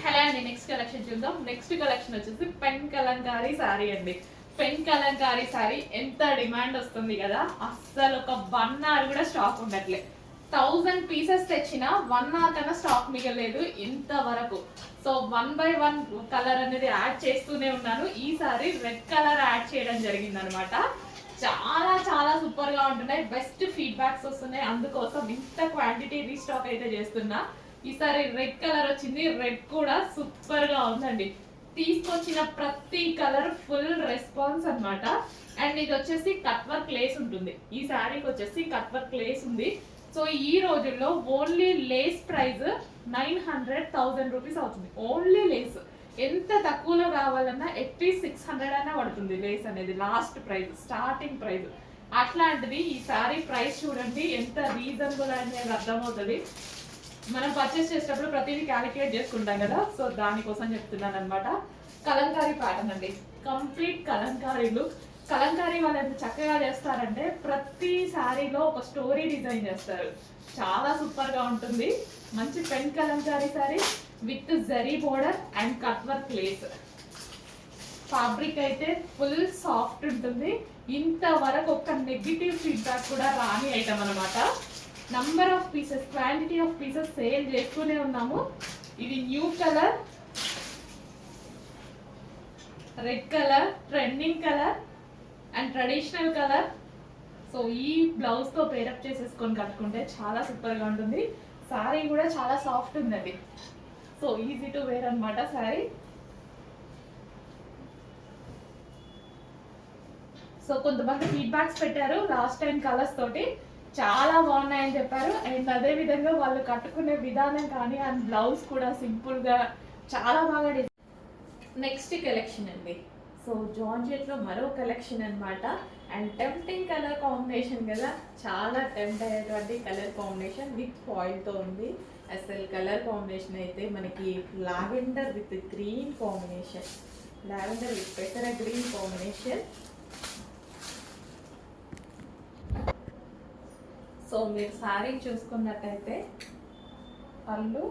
Hello అండి, next collection చూద్దాం. Next collection వచ్చేసి పెన్ కలంకారీ శారీ అండి. పెన్ కలంకారీ శారీ ఎంత డిమాండ్ వస్తుంది కదా, అస్సలు ఒక 1 అవర్ కూడా స్టాక్ ఉండట్లే. 1000 పీసెస్ తెచ్చిన 1 అవర్ కన్నా స్టాక్ మిగలేదు ఇంతవరకు. సో 1 by 1 కలర్ అనేది యాడ్ చేస్తూనే ఉన్నాను. ఈసారి రెడ్ కలర్ యాడ్ చేయడం జరిగింది అనమాట. చాలా చాలా సూపర్ గా ఉంటున్నాయి, బెస్ట్ ఫీడ్బ్యాక్స్ వస్తున్నాయి. అందుకోసం ఇంత క్వాంటిటీ రీస్టాక్ అయితే చేస్తున్నా. ఈసారి రెడ్ కలర్ వచ్చింది, రెడ్ కూడా సూపర్ గా ఉందండి. తీసుకొచ్చిన ప్రతి కలర్ ఫుల్ రెస్పాన్స్ అనమాట. అండ్ ఇది వచ్చేసి కట్ వర్క్ లేస్ ఉంటుంది. ఈ శారీకి వచ్చేసి కట్ వర్క్ లేస్ ఉంది. సో ఈ రోజుల్లో ఓన్లీ లేస్ ప్రైస్ 900,000 రూపీస్ అవుతుంది. ఓన్లీ లేస్ ఎంత తక్కువలో కావాలన్నా అట్లీస్ట్ 600 అయినా పడుతుంది. లేస్ అనేది లాస్ట్ ప్రైస్, స్టార్టింగ్ ప్రైస్. అట్లాంటిది ఈ శారీ ప్రైస్ చూడండి ఎంత రీజనబుల్ అనేది అర్థమవుతుంది. మనం పర్చేస్ చేసేటప్పుడు ప్రతిదీ క్యాలిక్యులేట్ చేసుకుంటాం కదా, సో దానికోసం చెప్తున్నాను అనమాట. కలంకారీ ప్యాటర్న్ అండి, కంప్లీట్ కలంకారీ లుక్. కలంకారీ వాళ్ళు ఎంత చక్కగా చేస్తారంటే ప్రతి శారీలో ఒక స్టోరీ డిజైన్ చేస్తారు. చాలా సూపర్ గా ఉంటుంది. మంచి pen Kalamkari sari with zari border and cut work lace. Fabric అయితే ఫుల్ సాఫ్ట్ ఉంటుంది. ఇంతవరకు ఒక నెగిటివ్ ఫీడ్బ్యాక్ కూడా రాని ఐటమ్ అనమాట. Number of pieces, quantity of pieces sale చేస్తూనే ఉన్నాము. ఇది new colour, red colour, trending colour and traditional colour. So ఈ బ్లౌజ్ తో పేరప్ చేసేసుకొని కట్టుకుంటే చాలా సూపర్ గా ఉంటుంది. సారీ కూడా చాలా సాఫ్ట్ ఉందండి. సో ఈజీ టు వేర్ అనమాట సారీ. సో కొంతమంది ఫీడ్బ్యాక్స్ పెట్టారు లాస్ట్ టైం కలర్స్ తోటి, చాలా బాగున్నాయని చెప్పారు. అండ్ అదే విధంగా వాళ్ళు కట్టుకునే విధానం కానీ అండ్ బ్లౌజ్ కూడా సింపుల్ గా చాలా బాగా. నెక్స్ట్ కలెక్షన్ అండి, సో జార్జెట్ లో మరో కలెక్షన్ అనమాట. అండ్ టెంప్టింగ్ కలర్ కాంబినేషన్ కదా, చాలా టెంప్ట్ అయ్యేటువంటి కలర్ కాంబినేషన్ విత్ ఫాయిల్ తో ఉంది. అసలు కలర్ కాంబినేషన్ అయితే మనకి lavender with green combination, lavender with పెసర గ్రీన్ కాంబినేషన్. సో మీరు శారీ చూసుకున్నట్టయితే పళ్ళు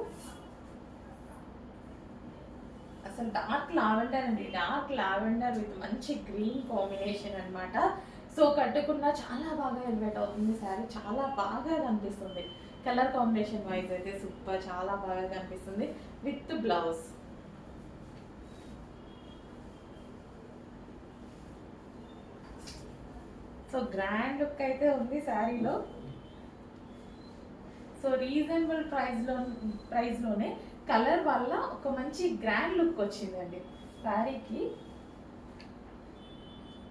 అసలు డార్క్ లావెండర్ అండి, డార్క్ లావెండర్ విత్ మంచి గ్రీన్ కాంబినేషన్ అనమాట. సో కట్టుకున్న చాలా బాగా ఎలివేట్ అవుతుంది శారీ, చాలా బాగా కనిపిస్తుంది. కలర్ కాంబినేషన్ వైజ్ అయితే సూపర్, చాలా బాగా కనిపిస్తుంది with blouse. So grand look అయితే ఉంది శారీలో. సో రీజనబుల్ ప్రైస్లోనే కలర్ వల్ల ఒక మంచి గ్రాండ్ లుక్ వచ్చిందండి శారీకి.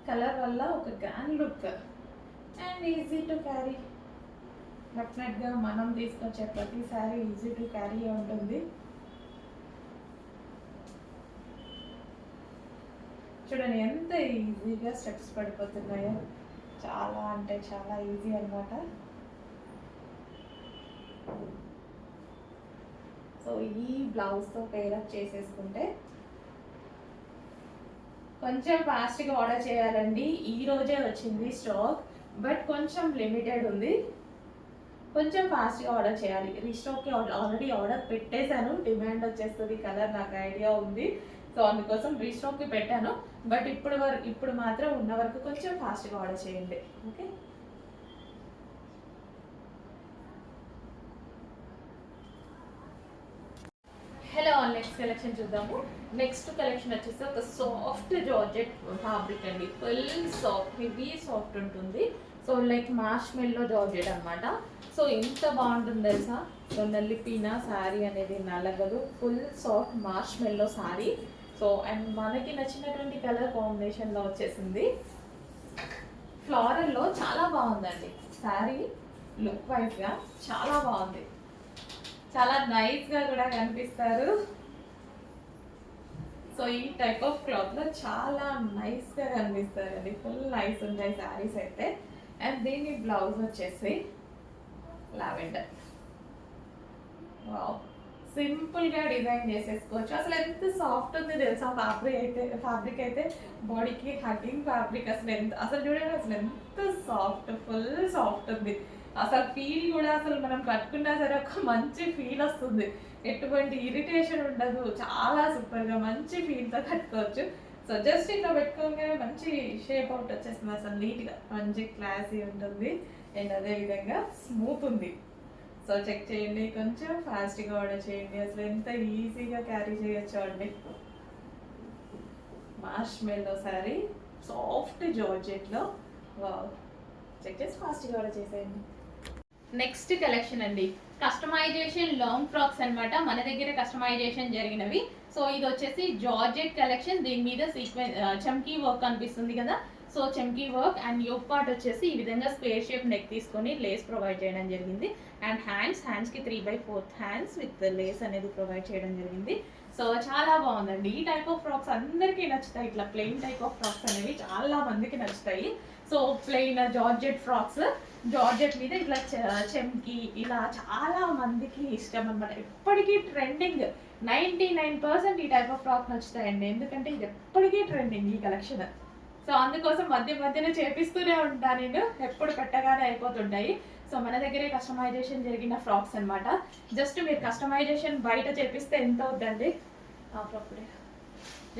కలర్ వల్ల ఒక grand look and easy to carry. డెఫినెట్గా మనం తీసుకొచ్చే ప్రతి శారీ ఈజీ టు క్యారీ ఉంటుంది. చూడండి ఎంత ఈజీగా స్టెప్స్ పడిపోతున్నాయో, చాలా అంటే చాలా ఈజీ అనమాట. సో ఈ బ్లౌజ్తో పేరప్ చేసేసుకుంటే కొంచెం ఫాస్ట్గా ఆర్డర్ చేయాలండి. ఈ రోజే వచ్చింది స్టాక్, బట్ కొంచెం లిమిటెడ్ ఉంది. కొంచెం ఫాస్ట్గా ఆర్డర్ చేయాలి. రీస్టాక్కి ఆల్రెడీ ఆర్డర్ పెట్టేశాను, డిమాండ్ వచ్చేస్తుంది కలర్ నాకు ఐడియా ఉంది. సో అందుకోసం రీస్టాక్కి పెట్టాను, బట్ ఇప్పుడు మాత్రం ఉన్న వరకు కొంచెం ఫాస్ట్గా ఆర్డర్ చేయండి. ఓకే, హలో నెక్స్ట్ కలెక్షన్ చూద్దాము. నెక్స్ట్ కలెక్షన్ వచ్చేసి ఒక సాఫ్ట్ జార్జెట్ ఫ్యాబ్రిక్ అండి, ఫుల్ సాఫ్ట్, హెవీ సాఫ్ట్ ఉంటుంది. సో లైక్ మార్ష్ మెల్లో జార్జెట్ అనమాట. సో ఎంత బాగుంటుంది తెలుసా. సో నల్లిపిన శారీ అనేది నలగదు, ఫుల్ సాఫ్ట్ మార్ష్ మెల్లో శారీ. సో అండ్ మనకి నచ్చినటువంటి కలర్ కాంబినేషన్లో వచ్చేసింది. ఫ్లోరల్లో చాలా బాగుందండి శారీ, లుక్ వైజ్గా చాలా బాగుంది, చాలా నైస్గా కూడా కనిపిస్తారు. సో ఈ టైప్ ఆఫ్ క్లాత్లో చాలా నైస్గా కనిపిస్తారండి, ఫుల్ నైస్ ఉంటాయి శారీస్ అయితే. అండ్ దీని బ్లౌజ్ వచ్చేసి లావెండర్. వావ్, సింపుల్గా డిజైన్ చేసేసుకోవచ్చు. అసలు ఎంత సాఫ్ట్ ఉంది తెలుసా ఫ్యాబ్రిక్ అయితే బాడీకి హగ్గింగ్ ఫ్యాబ్రిక్. అసలు చూడండి, అసలు ఎంత సాఫ్ట్, ఫుల్ సాఫ్ట్ ఉంది. అసలు ఫీల్ కూడా అసలు మనం కట్టుకున్నా సరే ఒక మంచి ఫీల్ వస్తుంది. ఎటువంటి ఇరిటేషన్ ఉండదు, చాలా సూపర్గా మంచి ఫీల్తో కట్టుకోవచ్చు. సో జస్ట్ ఇట్లా పెట్టుకోగానే మంచి షేప్ అవుట్ వచ్చేస్తుంది, అసలు నీట్గా మంచి క్లాసీ ఉంటుంది అండ్ అదేవిధంగా స్మూత్ ఉంది. సో చెక్ చేయండి, కొంచెం ఫాస్ట్గా ఆర్డర్ చేయండి. అసలు ఎంత ఈజీగా క్యారీ చేయొచ్చు అండి. మార్ష్మెల్లో శారీ సాఫ్ట్ జార్జెట్లో, వావ్, చెక్ చేసి ఫాస్ట్గా ఆర్డర్ చేసేయండి. నెక్స్ట్ కలెక్షన్ అండి, కస్టమైజేషన్ లాంగ్ ఫ్రాక్స్ అన్నమాట. మన దగ్గర కస్టమైజేషన్ జరిగినవి. సో ఇది వచ్చేసి జార్జెట్ కలెక్షన్, దీని మీద చమ్కీ వర్క్ కనిపిస్తుంది కదా. సో చమ్కీ వర్క్ అండ్ యోక్ పార్ట్ వచ్చేసి ఈ విధంగా స్క్వేర్ షేప్ నెక్ తీసుకొని లేస్ ప్రొవైడ్ చేయడం జరిగింది. అండ్ హ్యాండ్స్కి 3/4 హ్యాండ్స్ విత్ లేస్ అనేది ప్రొవైడ్ చేయడం జరిగింది. సో చాలా బాగుందండి. ఈ టైప్ ఆఫ్ ఫ్రాక్స్ అందరికీ నచ్చుతాయి. ఇట్లా ప్లెయిన్ టైప్ ఆఫ్ ఫ్రాక్స్ అనేవి చాలా మందికి నచ్చుతాయి. So plain georgette frocks, georgette మీద ఇట్లా చెమ్కి, ఇలా చాలా మందికి ఇష్టం అనమాట. ఎప్పటికీ ట్రెండింగ్, 99% ఈ టైప్ ఆఫ్ ఫ్రాక్ నచ్చుతాయండి. ఎందుకంటే ఇది ఎప్పటికీ ట్రెండింగ్ ఈ కలెక్షన్. సో అందుకోసం మధ్యన చేపిస్తూనే ఉంటాను నేను, ఎప్పుడు పెట్టగానే అయిపోతుంటాయి. సో మన దగ్గరే కస్టమైజేషన్ జరిగిన ఫ్రాక్స్ అనమాట. జస్ట్ మీరు కస్టమైజేషన్ బయట చేపిస్తే ఎంత అవుతుందండి?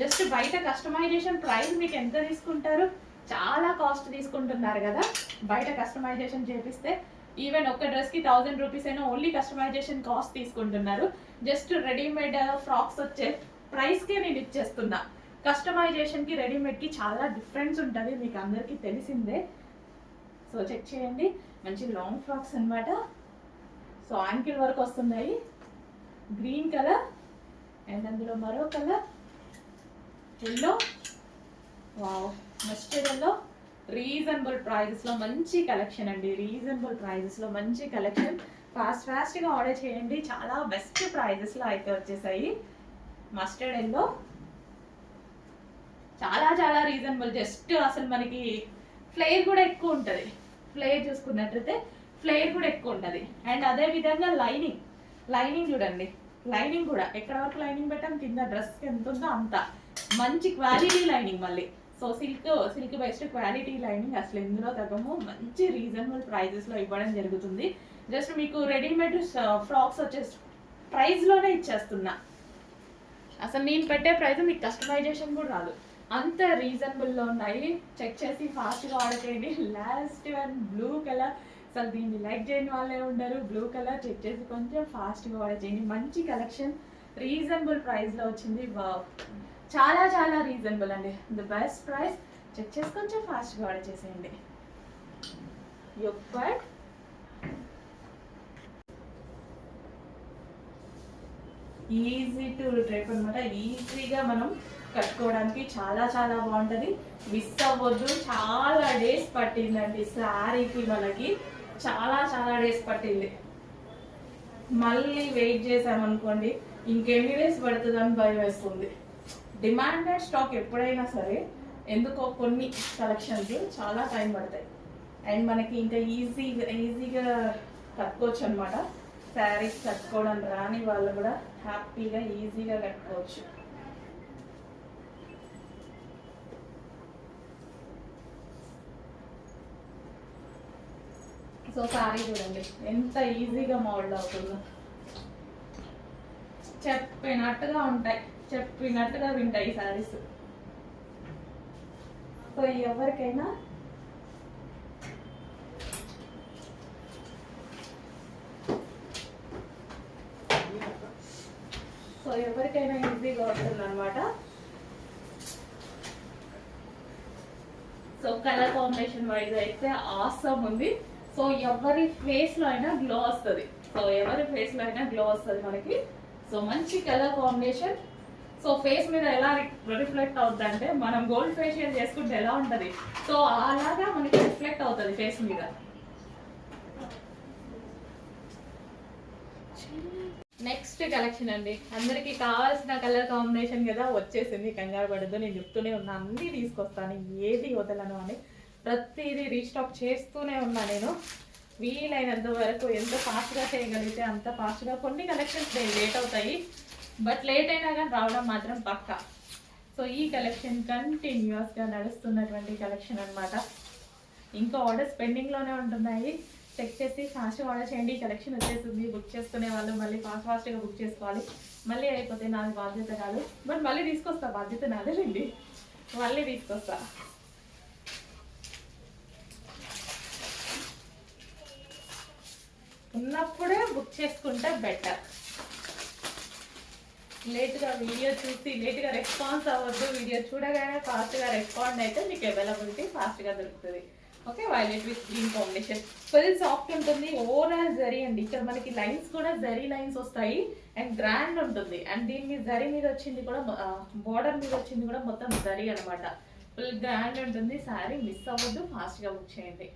జస్ట్ బయట కస్టమైజేషన్ ప్రైస్ మీకు ఎంత తీసుకుంటారు? చాలా కాస్ట్ తీసుకుంటున్నారు కదా బయట కస్టమైజేషన్ చేపిస్తే. ఈవెన్ ఒక డ్రెస్కి 1000 రూపీస్ అయినా ఓన్లీ కస్టమైజేషన్ కాస్ట్ తీసుకుంటున్నారు. జస్ట్ రెడీమేడ్ ఫ్రాక్స్ వచ్చే ప్రైస్కే నేను ఇచ్చేస్తున్నా. కస్టమైజేషన్కి రెడీమేడ్కి చాలా డిఫరెన్స్ ఉంటుంది, మీకు అందరికీ తెలిసిందే. సో చెక్ చేయండి, మంచి లాంగ్ ఫ్రాక్స్ అనమాట. సో యాంకిల్ వర్క్ వస్తున్నాయి, గ్రీన్ కలర్ అండ్ అందులో మరో colour yellow, wow, mustard yellow. Reasonable ప్రైజెస్లో మంచి కలెక్షన్ అండి, రీజనబుల్ ప్రైజెస్లో మంచి కలెక్షన్. ఫాస్ట్గా ఆర్డర్ చేయండి, చాలా బెస్ట్ ప్రైజెస్లో అయితే వచ్చేసాయి. మస్టర్డ్ ఎల్లో చాలా రీజనబుల్, జస్ట్ అసలు మనకి ఫ్లేర్ కూడా ఎక్కువ ఉంటుంది. ఫ్లేర్ చూసుకున్నట్లయితే ఫ్లేర్ కూడా ఎక్కువ ఉంటుంది. అండ్ అదే విధంగా లైనింగ్ చూడండి, లైనింగ్ కూడా ఎక్కడ వరకు లైనింగ్ పెట్టాం, కింద డ్రెస్కి ఎంత ఉందో అంత మంచి క్వాలిటీ లైనింగ్. మళ్ళీ so silk based quality lining, అసలు ఇందులో తగ్గము. మంచి రీజనబుల్ ప్రైజెస్లో ఇవ్వడం జరుగుతుంది. జస్ట్ మీకు రెడీమేడ్ ఫ్రాక్స్ వచ్చేసి ప్రైస్లోనే ఇచ్చేస్తున్నా. అసలు నేను పెట్టే ప్రైస్ మీకు కస్టమైజేషన్ కూడా రాదు, అంత రీజనబుల్లో ఉన్నాయి. చెక్ చేసి ఫాస్ట్గా ఆర్డర్ చేయండి. లాస్ట్ వన్ బ్లూ కలర్, అసలు దీన్ని లైక్ చేయని వాళ్ళే ఉండరు. బ్లూ కలర్ చెక్ చేసి కొంచెం ఫాస్ట్గా ఆర్డర్ చేయండి. మంచి కలెక్షన్, రీజనబుల్ ప్రైస్లో వచ్చింది. చాలా రీజనబుల్ అండి, ద బెస్ట్ ప్రైస్. చెక్ చేసి కొంచెం ఫాస్ట్గా ఆర్డర్ చేసేయండి. Yoke part, easy to drape అనమాట. ఈజీగా మనం కట్టుకోవడానికి చాలా బాగుంటుంది. మిస్ అవ్వద్దు. చాలా డేస్ పట్టిందండి శారీకి, మనకి చాలా డేస్ పట్టింది. మళ్ళీ వెయిట్ చేసామనుకోండి ఇంకెన్ని డేస్ పడుతుందని భయం వేస్తుంది. డిమాండెడ్ స్టాక్ ఎప్పుడైనా సరే ఎందుకో కొన్ని కలెక్షన్స్ చాలా టైం పడతాయి. అండ్ మనకి ఇంకా ఈజీగా కట్టుకోవచ్చు అనమాట. శారీస్ కట్టుకోవడం రాని వాళ్ళు కూడా హ్యాపీగా ఈజీగా కట్టుకోవచ్చు. సో శారీ చూడండి ఎంత ఈజీగా మోల్డ్ అవుతుందో. చెప్పినట్టుగా వింటాయి శారీస్. సో ఎవరికైనా ఈజీగా అవుతుంది అనమాట. సో కలర్ కాంబినేషన్ వైజ్ అయితే ఆసమ్ ఉంది. సో ఎవరి ఫేస్ లో అయినా గ్లో వస్తుంది. మనకి. సో మంచి కలర్ కాంబినేషన్. సో ఫేస్ మీద ఎలా రిఫ్లెక్ట్ అవుతుంది అంటే, మనం గోల్డ్ ఫేషియల్ చేసుకుంటే ఎలా ఉంటుంది, సో అలాగా మనకి రిఫ్లెక్ట్ అవుతుంది ఫేస్ మీద. నెక్స్ట్ కలెక్షన్ అండి, అందరికి కావాల్సిన కలర్ కాంబినేషన్ కదా వచ్చేసింది. కంగారు పడద్దు, నేను చెప్తూనే ఉన్నా అన్నీ తీసుకొస్తాను, ఏది వదలను అని. ప్రతిదీ రీస్టాక్ చేస్తూనే ఉన్నా నేను. వీలైనంత వరకు ఎంత ఫాస్ట్గా చేయగలిగితే అంత ఫాస్ట్గా. కొన్ని కలెక్షన్స్ లేట్ అవుతాయి, బట్ లేట్ అయినా కానీ రావడం మాత్రం పక్కా. సో ఈ కలెక్షన్ కంటిన్యూస్గా నడుస్తున్నటువంటి కలెక్షన్ అనమాట. ఇంకా ఆర్డర్స్ పెండింగ్లోనే ఉంటున్నాయి. చెక్ చేసి ఫాస్ట్ ఆర్డర్ చేయండి. కలెక్షన్ వచ్చేసింది. బుక్ చేసుకునే వాళ్ళు మళ్ళీ ఫాస్ట్గా బుక్ చేసుకోవాలి. మళ్ళీ అయిపోతే నాది బాధ్యత కాదు, బట్ మళ్ళీ తీసుకొస్తా. బాధ్యత నాదేనండి, మళ్ళీ తీసుకొస్తా. ఉన్నప్పుడే బుక్ చేసుకుంటే బెటర్. లేట్గా వీడియో చూసి లేట్గా రెస్పాన్స్ అవ్వద్దు. వీడియో చూడగానే ఫాస్ట్గా రెస్పాండ్ అయితే మీకు అవైలబిలిటీ ఫాస్ట్గా దొరుకుతుంది. Okay, violet with green combination కొంచెం సాఫ్ట్ ఉంటుంది. ఓవరాల్ జరీ అండి. ఇక్కడ మనకి లైన్స్ కూడా జరీ లైన్స్ వస్తాయి అండ్ గ్రాండ్ ఉంటుంది. అండ్ దీని మీద జరీ మీద వచ్చింది కూడా, బోర్డర్ మీద వచ్చింది కూడా మొత్తం జరీ అనమాట. ఫుల్ గ్రాండ్ ఉంటుంది. శారీ మిస్ అవ్వద్దు, ఫాస్ట్గా బుక్ చేయండి.